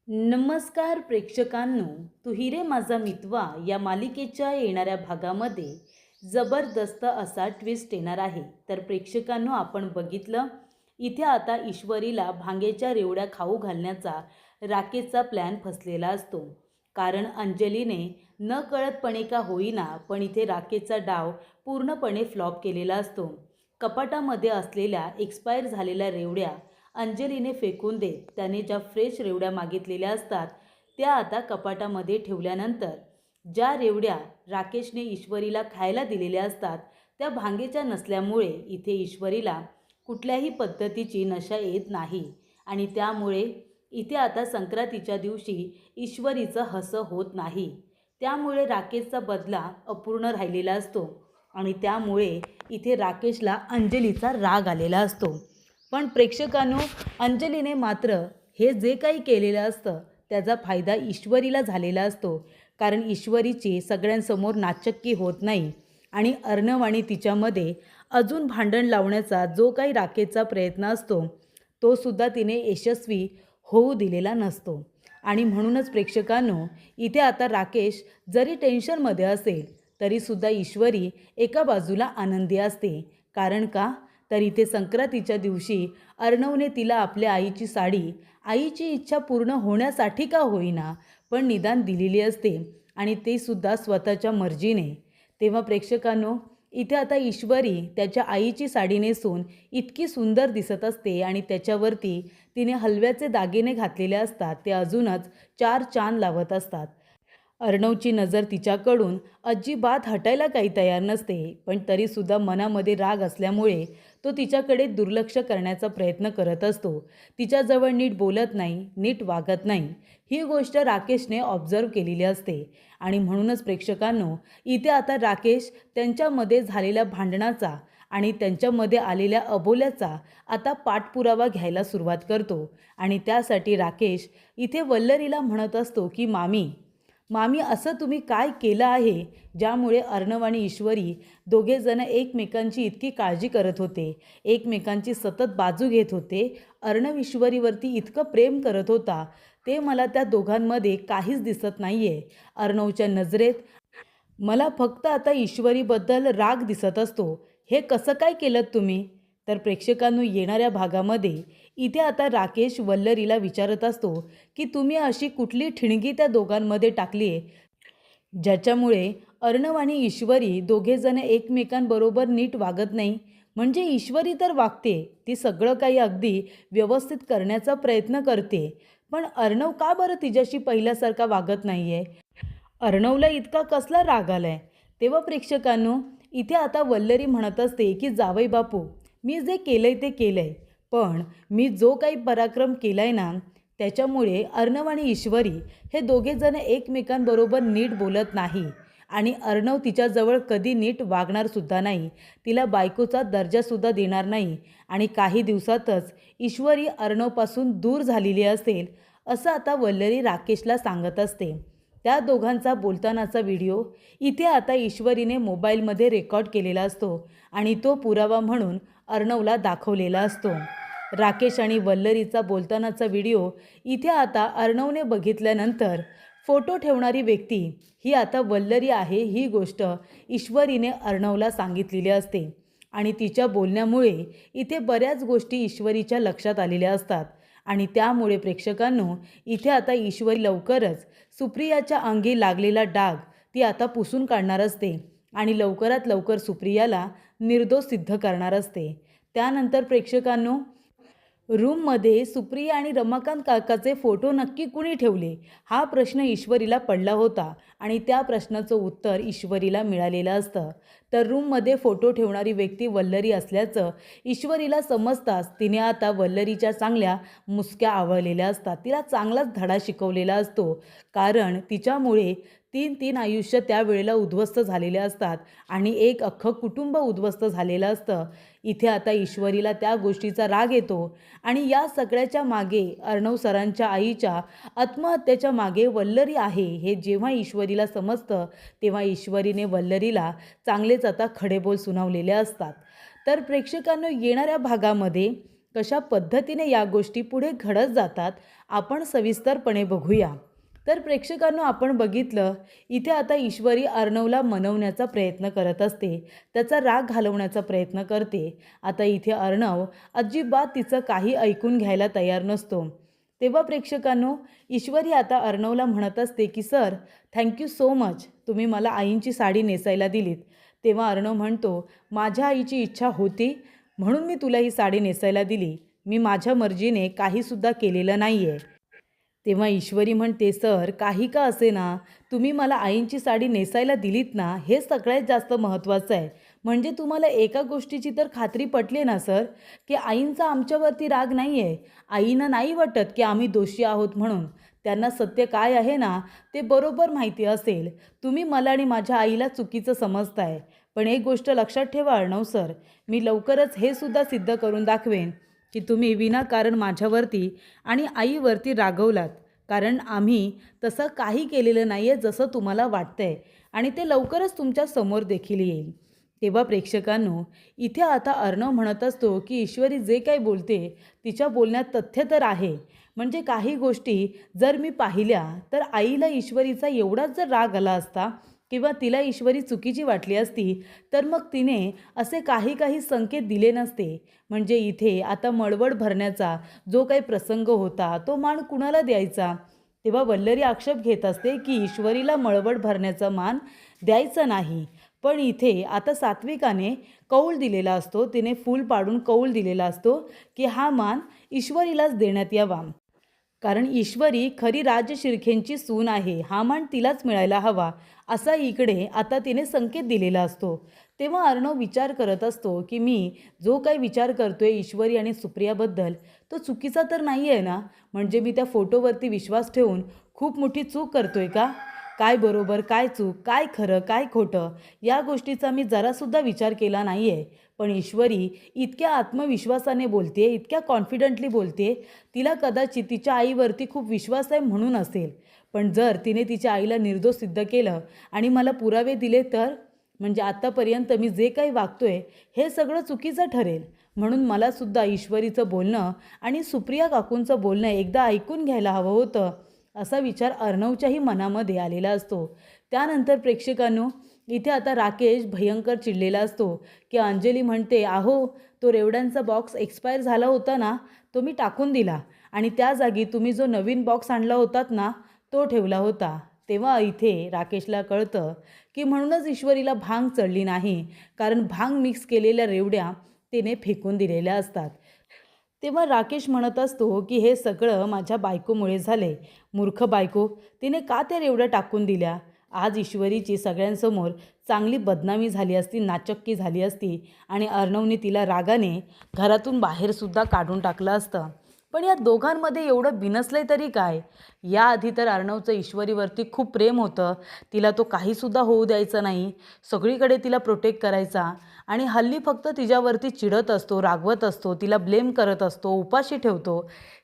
नमस्कार प्रेक्षकांनो, तू हिरे माझा मितवा या मालिकेच्या येणाऱ्या भागामध्ये जबरदस्त असा ट्विस्ट येणार आहे. तर प्रेक्षकांनो, आपण बघितलं इथे आता ईश्वरीला भांगेच्या रेवड्या खाऊ घालण्याचा राकेशचा प्लॅन फसलेला असतो. कारण अंजलीने न कळतपणे का होईना पण इथे राकेशचा डाव पूर्णपणे फ्लॉप केलेला असतो. कपाटामध्ये असलेल्या एक्सपायर झालेल्या रेवड्या अंजलीने फेकून देत त्याने ज्या फ्रेश रेवड्या मागितलेल्या असतात त्या आता कपाटामध्ये ठेवल्यानंतर ज्या रेवड्या राकेशने ईश्वरीला खायला दिलेल्या असतात त्या भांगेच्या नसल्यामुळे इथे ईश्वरीला कुठल्याही पद्धतीची नशा येत नाही आणि त्यामुळे इथे आता संक्रांतीच्या दिवशी ईश्वरीचं हसं होत नाही. त्यामुळे राकेशचा बदला अपूर्ण राहिलेला असतो आणि त्यामुळे इथे राकेशला अंजलीचा राग आलेला असतो. पण प्रेक्षकांनो, अंजलीने मात्र हे जे काही केलेलं असतं त्याचा फायदा ईश्वरीला झालेला असतो. कारण ईश्वरीची सगळ्यांसमोर नाचक्की होत नाही आणि अर्णव आणि तिच्यामध्ये अजून भांडण लावण्याचा जो काही राकेशचा प्रयत्न असतो तो सुद्धा तिने यशस्वी होऊ दिलेला नसतो. आणि म्हणूनच प्रेक्षकांनो, इथे आता राकेश जरी टेन्शनमध्ये असेल तरीसुद्धा ईश्वरी एका बाजूला आनंदी असते. कारण का, तर इथे संक्रांतीच्या दिवशी अर्णवने तिला आपल्या आईची साडी आईची इच्छा पूर्ण होण्यासाठी का होईना पण निदान दिलेली असते आणि ते सुद्धा स्वतःच्या मर्जीने. तेव्हा प्रेक्षकांनो, इथे आता ईश्वरी त्याच्या आईची साडी नेसून इतकी सुंदर दिसत असते आणि त्याच्यावरती तिने हलव्याचे दागिने घातलेले असतात ते अजूनच चार चांद लावत असतात. अर्णवची नजर तिच्याकडून अजिबात हटायला काही तयार नसते, पण तरीसुद्धा मनामध्ये राग असल्यामुळे तो तिच्याकडे दुर्लक्ष करण्याचा प्रयत्न करत असतो. तिच्याजवळ नीट बोलत नाही, नीट वागत नाही. ही गोष्ट राकेशने ऑब्झर्व केलेली असते आणि म्हणूनच प्रेक्षकांनो, इथे आता राकेश त्यांच्यामध्ये झालेल्या भांडणाचा आणि त्यांच्यामध्ये आलेल्या अबोल्याचा आता पाठपुरावा घ्यायला सुरुवात करतो. आणि त्यासाठी राकेश इथे वल्लरीला म्हणत असतो की मामी असं तुम्ही काय केलं आहे ज्यामुळे अर्णव आणि ईश्वरी दोघेजण एकमेकांची इतकी काळजी करत होते, एकमेकांची सतत बाजू घेत होते. अर्णव ईश्वरीवरती इतकं प्रेम करत होता ते मला त्या दोघांमध्ये काहीच दिसत नाही आहे. अर्णवच्या नजरेत मला फक्त आता ईश्वरीबद्दल राग दिसत असतो. हे कसं काय केलं तुम्ही? तर प्रेक्षकांनो, येणाऱ्या भागामध्ये इथे आता राकेश वल्लरीला विचारत असतो की तुम्ही अशी कुठली ठिणगी त्या दोघांमध्ये टाकली आहे ज्याच्यामुळे अर्णव आणि ईश्वरी दोघेजण एकमेकांबरोबर नीट वागत नाही. म्हणजे ईश्वरी तर वागते, ती सगळं काही अगदी व्यवस्थित करण्याचा प्रयत्न करते, पण अर्णव का बरं तिच्याशी पहिल्यासारखा वागत नाही आहे? अर्णवला इतका कसला राग आलाय? तेव्हा प्रेक्षकांनो, इथे आता वल्लरी म्हणत असते की जावई बापू, मी जे केलंय ते केलंय, पण मी जो काही पराक्रम केलाय ना त्याच्यामुळे अर्णव आणि ईश्वरी हे दोघेजण एकमेकांबरोबर नीट बोलत नाही आणि अर्णव तिच्याजवळ कधी नीट वागणारसुद्धा नाही, तिला बायकोचा दर्जासुद्धा देणार नाही आणि काही दिवसातच ईश्वरी अर्णवपासून दूर झालेली असेल असं आता वल्लरी राकेशला सांगत असते. त्या दोघांचा बोलतानाचा व्हिडिओ इथे आता ईश्वरीने मोबाईलमध्ये रेकॉर्ड केलेला असतो आणि तो पुरावा म्हणून अर्णवला दाखवलेला असतो. राकेश आणि वल्लरीचा बोलतानाचा व्हिडिओ इथे आता अर्णवने बघितल्यानंतर फोटो ठेवणारी व्यक्ती ही आता वल्लरी आहे ही गोष्ट ईश्वरीने अर्णवला सांगितलेली असते आणि तिच्या बोलण्यामुळे इथे बऱ्याच गोष्टी ईश्वरीच्या लक्षात आलेल्या असतात आणि त्यामुळे प्रेक्षकांनो, इथे आता ईश्वरी लवकरच सुप्रियाच्या अंगी लागलेला डाग ती आता पुसून काढणार असते आणि लवकरात लवकर सुप्रियाला निर्दोष सिद्ध करणार असते. त्यानंतर प्रेक्षकांनो, रूममध्ये सुप्रिया आणि रमाकांत काकाचे फोटो नक्की कुणी ठेवले हा प्रश्न ईश्वरीला पडला होता आणि त्या प्रश्नाचं उत्तर ईश्वरीला मिळालेलं असतं. तर रूममध्ये फोटो ठेवणारी व्यक्ती वल्लरी असल्याचं ईश्वरीला समजताच तिने आता वल्लरीच्या चांगल्या मुसक्या आवळलेल्या असतात, तिला चांगलाच धडा शिकवलेला असतो. कारण तिच्यामुळे तीन आयुष्य त्यावेळेला उद्ध्वस्त झालेले असतात आणि एक अख्खं कुटुंब उद्ध्वस्त झालेलं असतं. इथे आता ईश्वरीला त्या गोष्टीचा राग येतो आणि या सगळ्याच्या मागे अर्णव सरांच्या आईच्या आत्महत्येच्या मागे वल्लरी आहे हे जेव्हा ईश्वरीला समजतं तेव्हा ईश्वरीने वल्लरीला चांगलेच आता खडेबोल सुनावलेले असतात. तर प्रेक्षकांनो, येणाऱ्या भागामध्ये कशा पद्धतीने या गोष्टी पुढे घडत जातात आपण सविस्तरपणे बघूया. तर प्रेक्षकांनो, आपण बघितलं इथे आता ईश्वरी अर्णवला मनवण्याचा प्रयत्न करत असते, त्याचा राग घालवण्याचा प्रयत्न करते. आता इथे अर्णव अजिबात तिचं काही ऐकून घ्यायला तयार नसतो. तेव्हा प्रेक्षकांनो, ईश्वरी आता अर्णवला म्हणत असते की सर, थँक्यू सो मच, तुम्ही मला आईंची साडी नेसायला दिलीत. तेव्हा अर्णव म्हणतो, माझ्या आईची इच्छा होती म्हणून मी तुला ही साडी नेसायला दिली. मी माझ्या मर्जीने काहीसुद्धा केलेलं नाही आहे. तेव्हा ईश्वरी म्हणते, सर काही का असेना तुम्ही मला आईंची साडी नेसायला दिलीत ना, हे सगळ्यात जास्त महत्त्वाचं आहे. म्हणजे तुम्हाला एका गोष्टीची तर खात्री पटली ना सर, की आईंचा आमच्यावरती राग नाही आहे. आईंना नाही वाटत की आम्ही दोषी आहोत म्हणून. त्यांना सत्य काय आहे ना ते बरोबर माहिती असेल. तुम्ही मला आणि माझ्या आईला चुकीचं समजताय. पण एक गोष्ट लक्षात ठेवा अर्णव सर, मी लवकरच हे सुद्धा सिद्ध करून दाखवेन की तुम्ही विनाकारण माझ्यावरती आणि आईवरती रागवलात. कारण आम्ही तसं काही केलेलं नाही आहे जसं तुम्हाला वाटतंय, आणि ते लवकरच तुमच्या समोर देखील येईल. तेव्हा प्रेक्षकांनो, इथे आता अर्णव म्हणत असतो की ईश्वरी जे काही बोलते तिच्या बोलण्यात तथ्य तर आहे. म्हणजे काही गोष्टी जर मी पाहिल्या तर आईला ईश्वरीचा एवढाच जर राग आला असता किंवा तिला ईश्वरी चुकीची वाटली असती तर मग तिने असे काही संकेत दिले नसते. म्हणजे इथे आता मळवट भरण्याचा जो काही प्रसंग होता तो मान कुणाला द्यायचा. तेव्हा वल्लरी आक्षेप घेत असते की ईश्वरीला मळवट भरण्याचा मान द्यायचा नाही. पण इथे आता सात्विकाने कौल दिलेला असतो, तिने फूल पाडून कौल दिलेला असतो की हा मान ईश्वरीलाच देण्यात यावा. कारण ईश्वरी खरी राजशिर्केंची सून आहे, हा मान तिलाच मिळायला हवा असा इकडे आता तिने संकेत दिलेला असतो. तेव्हा अर्णव विचार करत असतो की मी जो काही विचार करतोय ईश्वरी आणि सुप्रियाबद्दल तो चुकीचा तर नाही आहे ना. म्हणजे मी त्या फोटोवरती विश्वास ठेवून खूप मोठी चूक करतोय का? काय बरोबर काय चूक, काय खरं काय खोटं, या गोष्टीचा मी जरासुद्धा विचार केला नाही आहे. पण ईश्वरी इतक्या आत्मविश्वासाने बोलते, इतक्या कॉन्फिडंटली बोलते. तिला कदाचित तिच्या आईवरती खूप विश्वास आहे म्हणून असेल. पण जर तिने तिच्या आईला निर्दोष सिद्ध केलं आणि मला पुरावे दिले तर, म्हणजे आत्तापर्यंत मी जे काही वागतोय हे सगळं चुकीचं ठरेल. म्हणून मलासुद्धा ईश्वरीचं बोलणं आणि सुप्रिया काकूंचं बोलणं एकदा ऐकून घ्यायला हवं होतं, असा विचार अर्णवच्याही मनामध्ये आलेला असतो. त्यानंतर प्रेक्षकांनो, इथे आता राकेश भयंकर चिडलेला असतो की अंजली म्हणते, अहो तो रेवड्यांचा बॉक्स एक्सपायर झाला होता ना, तो मी टाकून दिला आणि त्या जागी तुम्ही जो नवीन बॉक्स आणला होतात ना तो ठेवला होता. तेव्हा इथे राकेशला कळतं की म्हणूनच ईश्वरीला भांग चढली नाही, कारण भांग मिक्स केलेल्या रेवड्या तिने फेकून दिलेल्या असतात. तेव्हा राकेश म्हणत असतो की हे सगळं माझ्या बायकोमुळे झाले. मूर्ख बायको, तिने का त्या रेवड्या टाकून दिल्या? आज ईश्वरीची सगळ्यांसमोर चांगली बदनामी झाली असती, नाचक्की झाली असती आणि अर्णवने तिला रागाने घरातून बाहेरसुद्धा काढून टाकलं असतं. पण या दोघांमध्ये एवढं बिनसलंय तरी काय? याआधी तर अर्णवचं ईश्वरीवरती खूप प्रेम होतं. तिला तो काहीसुद्धा होऊ द्यायचा नाही, सगळीकडे तिला प्रोटेक्ट करायचा. आणि हल्ली फक्त तिच्यावरती चिडत असतो, रागवत असतो, तिला ब्लेम करत असतो, उपाशी ठेवतो.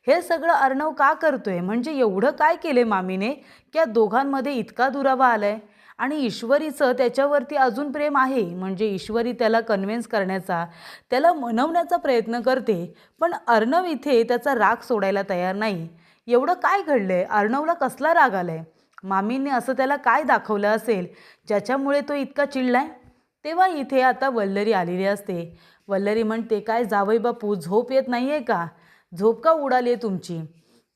हे सगळं अर्णव का करतोय? म्हणजे एवढं काय केले मामीने की या दोघांमध्ये इतका दुरावा आलाय? आणि ईश्वरीचं त्याच्यावरती अजून प्रेम आहे. म्हणजे ईश्वरी त्याला कन्व्हिन्स करण्याचा, त्याला मनवण्याचा प्रयत्न करते. पण अर्णव इथे त्याचा राग सोडायला तयार नाही. एवढं काय घडलंय? अर्णवला कसला राग आलाय? मामींनी असं त्याला काय दाखवलं असेल ज्याच्यामुळे तो इतका चिडलाय? तेव्हा इथे आता वल्लरी आलेली असते. वल्लरी म्हणते, काय जावई बापू, झोप येत नाही आहे का? झोप का उडाली आहे तुमची?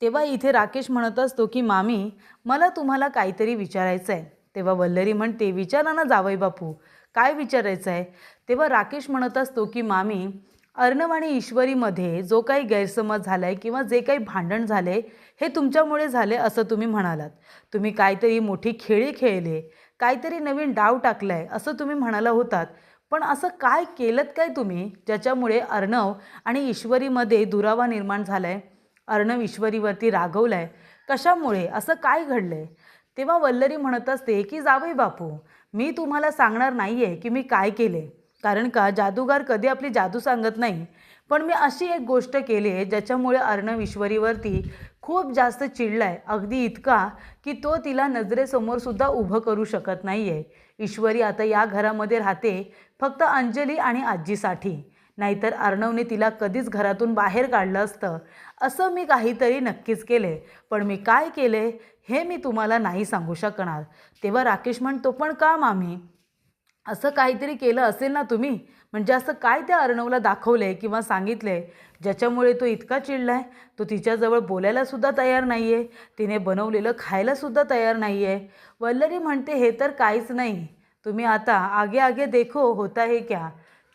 तेव्हा इथे राकेश म्हणत असतो की मामी, मला तुम्हाला काहीतरी विचारायचं आहे. तेव्हा वल्लरी म्हणते, विचारा ना जावई बापू, काय विचारायचं आहे? तेव्हा राकेश म्हणत असतो की मामी, अर्णव आणि ईश्वरीमध्ये जो काही गैरसमज झाला आहे किंवा जे काही भांडण झाले हे तुमच्यामुळे झाले असं तुम्ही म्हणालात. तुम्ही काहीतरी मोठी खेळी खेळले, काहीतरी नवीन डाव टाकलाय असं तुम्ही म्हणाला होतात. पण असं काय केलं काय तुम्ही ज्याच्यामुळे अर्णव आणि ईश्वरीमध्ये दुरावा निर्माण झालाय? अर्णव ईश्वरीवरती रागवलाय कशामुळे? असं काय घडलंय? तेव्हा वल्लरी म्हणत असते की जावई बापू, मी तुम्हाला सांगणार नाही आहे की मी काय केले, कारण का जादूगार कधी आपली जादू सांगत नाही. पण मी अशी एक गोष्ट केली आहे ज्याच्यामुळे अर्णव ईश्वरीवरती खूप जास्त चिडलाय, अगदी इतका की तो तिला नजरेसमोर सुद्धा उभं करू शकत नाही आहे. ईश्वरी आता या घरामध्ये राहते फक्त अंजली आणि आजीसाठी. नाहीतर अर्णवने तिला कधीच घरातून बाहेर काढलं असतं. असं मी काहीतरी नक्कीच केले, पण मी काय केले हे मी तुम्हाला नाही सांगू शकणार. तेव्हा राकेश म्हणतो, पण का मामी? असं काहीतरी केलं असेल ना तुम्ही? म्हणजे असं काय त्या अर्णवला दाखवलंय किंवा सांगितलंय ज्याच्यामुळे तो इतका चिडलाय? तो तिच्याजवळ बोलायला सुद्धा तयार नाही आहे, तिने बनवलेलं खायला सुद्धा तयार नाही आहे. वल्लरी म्हणते, हे तर काहीच नाही, तुम्ही आता आगे आगे देखो होता है क्या.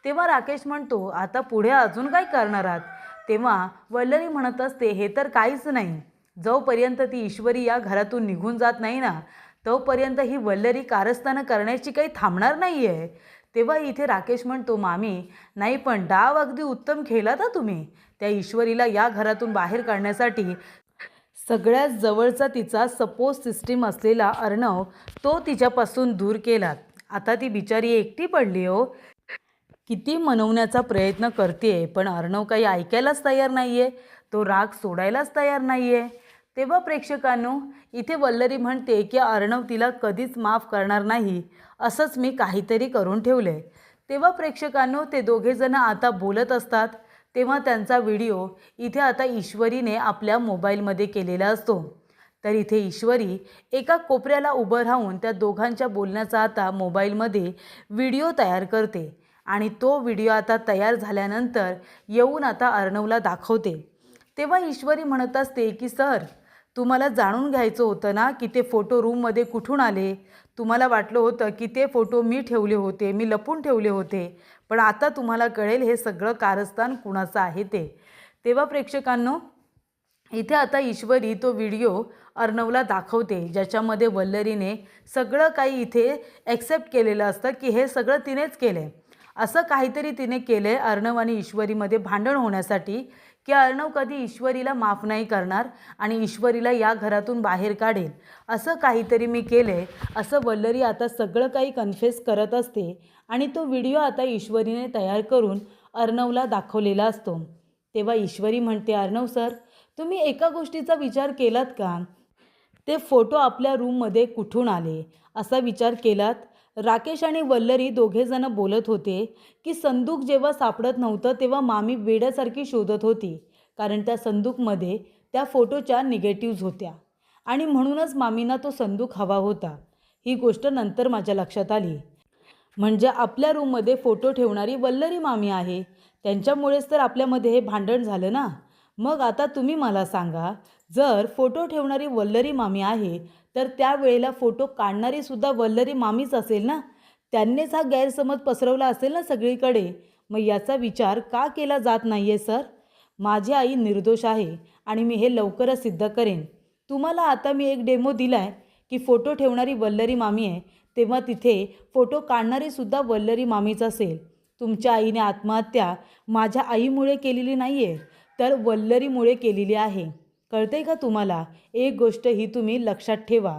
तेव्हा राकेश म्हणतो, आता पुढे अजून काय करणार आहात? तेव्हा वल्लरी म्हणत असते, हे तर काहीच नाही, जोपर्यंत ती ईश्वरी या घरातून निघून जात नाही ना तोपर्यंत ही वल्लरी कारस्थानं करण्याची काही थांबणार नाही आहे. तेव्हा इथे राकेश म्हणतो, मामी नाही, पण डाव अगदी उत्तम खेळलात हा तुम्ही. त्या ईश्वरीला या घरातून बाहेर काढण्यासाठी सगळ्यात जवळचा तिचा सपोर्ट सिस्टीम असलेला अर्णव तो तिच्यापासून दूर केलात. आता ती बिचारी एकटी पडली हो. किती मनवण्याचा प्रयत्न करते पण अर्णव काही ऐकायलाच तयार नाही आहे, तो राग सोडायलाच तयार नाही आहे. तेव्हा प्रेक्षकांनो, इथे वल्लरी म्हणते की अर्णव तिला कधीच माफ करणार नाही, असंच मी काहीतरी करून ठेवलं आहे. तेव्हा प्रेक्षकांनो, ते दोघेजणं आता बोलत असतात तेव्हा त्यांचा व्हिडिओ इथे आता ईश्वरीने आपल्या मोबाईलमध्ये केलेला असतो. तर इथे ईश्वरी एका कोपऱ्याला उभं राहून त्या दोघांच्या बोलण्याचा आता मोबाईलमध्ये व्हिडिओ तयार करते आणि तो व्हिडिओ आता तयार झाल्यानंतर येऊन आता अर्णवला दाखवते. तेव्हा ईश्वरी म्हणत असते की सर, तुम्हाला जाणून घ्यायचं होतं ना की ते फोटो रूममध्ये कुठून आले. तुम्हाला वाटलं होतं की ते फोटो मी ठेवले होते, मी लपून ठेवले होते, पण आता तुम्हाला कळेल हे सगळं कारस्थान कुणाचं आहे ते. तेव्हा प्रेक्षकांनो, इथे आता ईश्वरी तो व्हिडिओ अर्णवला दाखवते ज्याच्यामध्ये वल्लरीने सगळं काही इथे ॲक्सेप्ट केलेलं असतं की हे सगळं तिनेच केलं आहे. असं काहीतरी तिने केलं आहे अर्णव आणि ईश्वरीमध्ये भांडण होण्यासाठी, की अर्णव कधी ईश्वरीला माफ नाही करणार आणि ईश्वरीला या घरातून बाहेर काढेल. असं काहीतरी मी केलं आहे असं वल्लरी आता सगळं काही कन्फेस करत असते आणि तो व्हिडिओ आता ईश्वरीने तयार करून अर्णवला दाखवलेला असतो. तेव्हा ईश्वरी म्हणते, अर्णव सर, तुम्ही एका गोष्टीचा विचार केलात का? ते फोटो आपल्या रूममध्ये कुठून आले असा विचार केलात? राकेश आणि वल्लरी दोघेजणं बोलत होते की संदूक जेव्हा सापडत नव्हतं तेव्हा मामी वेड्यासारखी शोधत होती, कारण त्या संदूकमध्ये त्या फोटोच्या निगेटिव्ज होत्या आणि म्हणूनच मामींना तो संदूक हवा होता. ही गोष्ट नंतर माझ्या लक्षात आली. म्हणजे आपल्या रूममध्ये फोटो ठेवणारी वल्लरी मामी आहे, त्यांच्यामुळेच तर आपल्यामध्ये हे भांडण झालं ना. मग आता तुम्ही मला सांगा, जर फोटो ठेवणारी वल्लरी मामी आहे तर त्यावेळेला फोटो काढणारी सुद्धा वल्लरी मामीच असेल ना. त्यांनीच हा गैरसमज पसरवला असेल ना सगळीकडे. मग याचा विचार का केला जात नाही आहे सर? माझी आई निर्दोष आहे आणि मी हे लवकरच सिद्ध करेन. तुम्हाला आता मी एक डेमो दिला आहे की फोटो ठेवणारी वल्लरी मामी आहे, तेव्हा तिथे फोटो काढणारी सुद्धा वल्लरी मामीच असेल. तुमच्या आईने आत्महत्या माझ्या आईमुळे केलेली नाही आहे, तर वल्लरीमुळे केलेली आहे. कळते का तुम्हाला? एक गोष्ट ही तुम्ही लक्षात ठेवा.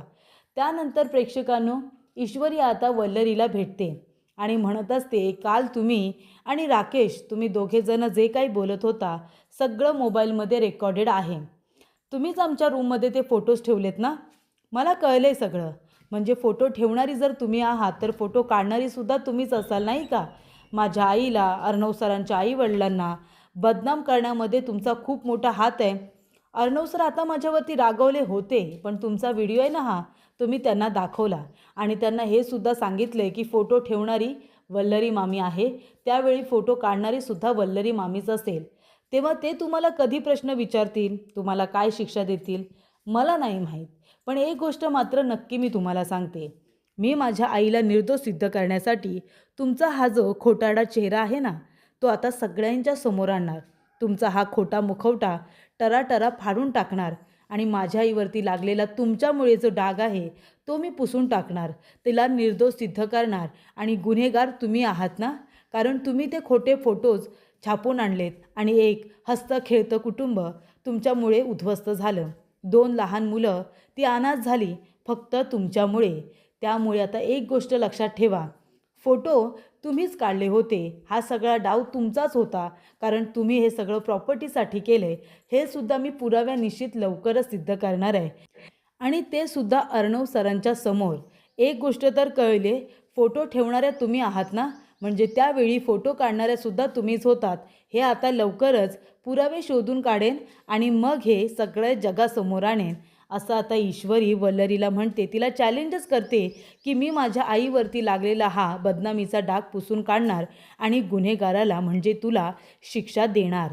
त्यानंतर प्रेक्षकांनो, ईश्वरी आता वल्लरीला भेटते आणि म्हणत असते, काल तुम्ही आणि राकेश तुम्ही दोघेजणं जे काही बोलत होता सगळं मोबाईलमध्ये रेकॉर्डेड आहे. तुम्हीच आमच्या रूममध्ये ते फोटोज ठेवलेत ना. मला कळलं आहे सगळं. म्हणजे फोटो ठेवणारी जर तुम्ही आहात तर फोटो काढणारी सुद्धा तुम्हीच असाल नाही का? माझ्या आईला, अर्णव सरांच्या आईवडिलांना बदनाम करण्यामध्ये तुमचा खूप मोठा हात आहे. अर्णव सर आता माझ्यावरती रागवले होते, पण तुमचा व्हिडिओ आहे ना हा, तुम्ही त्यांना दाखवला आणि त्यांना हे सुद्धा सांगितले की फोटो ठेवणारी वल्लरी मामी आहे, त्यावेळी फोटो काढणारी सुद्धा वल्लरी मामीच असेल. तेव्हा ते तुम्हाला कधी प्रश्न विचारतील, तुम्हाला काय शिक्षा देतील मला नाही माहीत. पण एक गोष्ट मात्र नक्की मी तुम्हाला सांगते, मी माझ्या आईला निर्दोष सिद्ध करण्यासाठी तुमचा हा जो खोटारडा चेहरा आहे ना तो आता सगळ्यांच्या समोर आणणार. तुमचा हा खोटा मुखवटा टराटरा फाडून टाकणार आणि माझ्या आईवरती लागलेला तुमच्यामुळे जो डाग आहे तो मी पुसून टाकणार. तिला निर्दोष सिद्ध करणार आणि गुन्हेगार तुम्ही आहात ना, कारण तुम्ही ते खोटे फोटोज छापून आणलेत आणि एक हसतं खेळतं कुटुंब तुमच्यामुळे उद्ध्वस्त झालं. 2 लहान मुलं ती अनाथ झाली फक्त तुमच्यामुळे. त्यामुळे आता एक गोष्ट लक्षात ठेवा, फोटो तुम्हीच काढले होते, हा सगळा डाव तुमचाच होता, कारण तुम्ही हे सगळं प्रॉपर्टीसाठी केले. हे सुद्धा मी पुराव्यानिश्चित लवकरच सिद्ध करणार आहे आणि ते सुद्धा अर्णव सरांच्या समोर. एक गोष्ट तर कळले, फोटो ठेवणाऱ्या तुम्ही आहात ना, म्हणजे त्यावेळी फोटो काढणाऱ्यासुद्धा तुम्हीच होतात. हे आता लवकरच पुरावे शोधून काढेन आणि मग हे सगळं जगासमोर आणेन, असं आता ईश्वरी वल्लरीला म्हणते. तिला चॅलेंजच करते की मी माझ्या आईवरती लागलेला हा बदनामीचा डाग पुसून काढणार आणि गुन्हेगाराला म्हणजे तुला शिक्षा देणार.